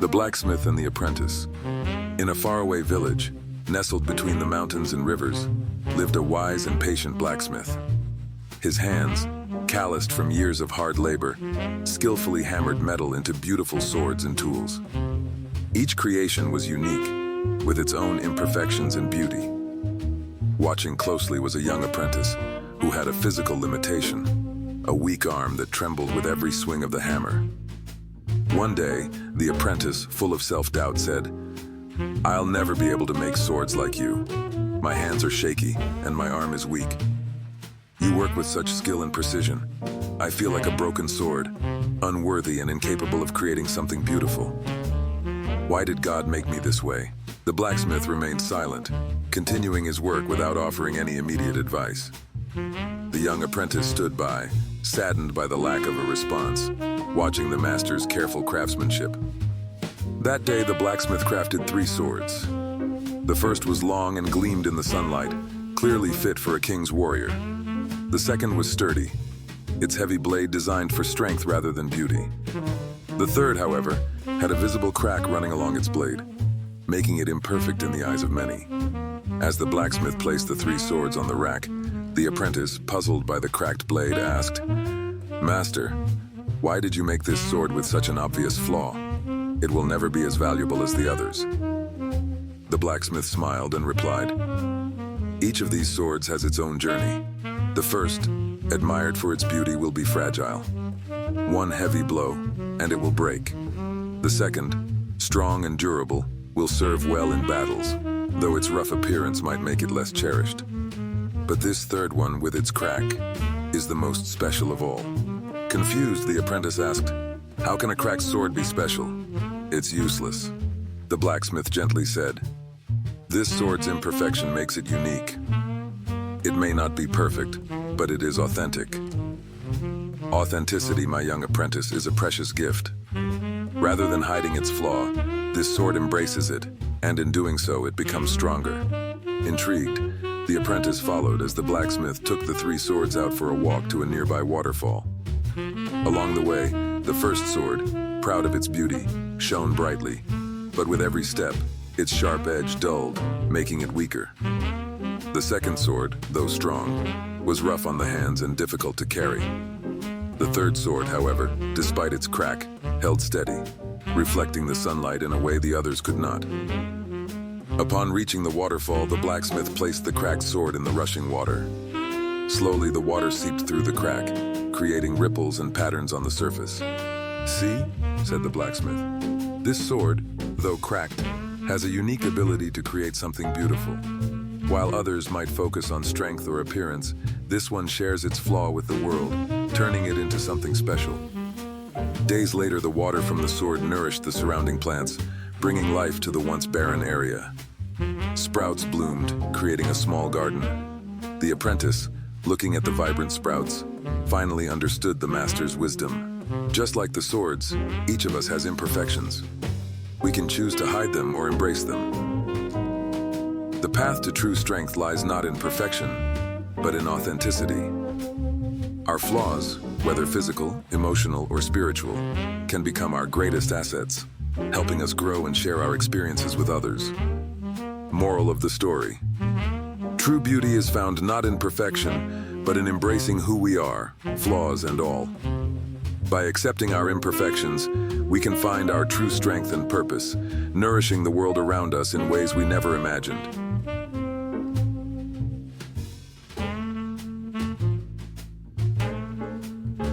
The Blacksmith and the Apprentice. In a faraway village, nestled between the mountains and rivers, lived a wise and patient blacksmith. His hands, calloused from years of hard labor, skillfully hammered metal into beautiful swords and tools. Each creation was unique, with its own imperfections and beauty. Watching closely was a young apprentice who had a physical limitation, a weak arm that trembled with every swing of the hammer. One day, the apprentice, full of self-doubt, said, "I'll never be able to make swords like you. My hands are shaky and my arm is weak. You work with such skill and precision. I feel like a broken sword, unworthy and incapable of creating something beautiful. Why did God make me this way?" The blacksmith remained silent, continuing his work without offering any immediate advice. The young apprentice stood by, saddened by the lack of a response, watching the master's careful craftsmanship. That day, the blacksmith crafted 3 swords. The first was long and gleamed in the sunlight, clearly fit for a king's warrior. The second was sturdy, its heavy blade designed for strength rather than beauty. The third, however, had a visible crack running along its blade, making it imperfect in the eyes of many. As the blacksmith placed the 3 swords on the rack, the apprentice, puzzled by the cracked blade, asked, "Master, why did you make this sword with such an obvious flaw? It will never be as valuable as the others." The blacksmith smiled and replied, "Each of these swords has its own journey. The first, admired for its beauty, will be fragile. One heavy blow, and it will break. The second, strong and durable, will serve well in battles, though its rough appearance might make it less cherished. But this third one, with its crack, is the most special of all." Confused, the apprentice asked, "How can a cracked sword be special?" "It's useless," the blacksmith gently said. "This sword's imperfection makes it unique. It may not be perfect, but it is authentic. Authenticity, my young apprentice, is a precious gift. Rather than hiding its flaw, this sword embraces it, and in doing so, it becomes stronger." Intrigued, the apprentice followed as the blacksmith took the 3 swords out for a walk to a nearby waterfall. Along the way, the first sword, proud of its beauty, shone brightly, but with every step, its sharp edge dulled, making it weaker. The second sword, though strong, was rough on the hands and difficult to carry. The third sword, however, despite its crack, held steady, reflecting the sunlight in a way the others could not. Upon reaching the waterfall, the blacksmith placed the cracked sword in the rushing water. Slowly, the water seeped through the crack, creating ripples and patterns on the surface. "See," said the blacksmith, "this sword, though cracked, has a unique ability to create something beautiful. While others might focus on strength or appearance, this one shares its flaw with the world, turning it into something special." Days later, the water from the sword nourished the surrounding plants, bringing life to the once barren area. Sprouts bloomed, creating a small garden. The apprentice, looking at the vibrant sprouts, finally understood the master's wisdom. Just like the swords, each of us has imperfections. We can choose to hide them or embrace them. The path to true strength lies not in perfection, but in authenticity. Our flaws, whether physical, emotional, or spiritual, can become our greatest assets, helping us grow and share our experiences with others. Moral of the story: true beauty is found not in perfection, but in embracing who we are, flaws and all. By accepting our imperfections, we can find our true strength and purpose, nourishing the world around us in ways we never imagined.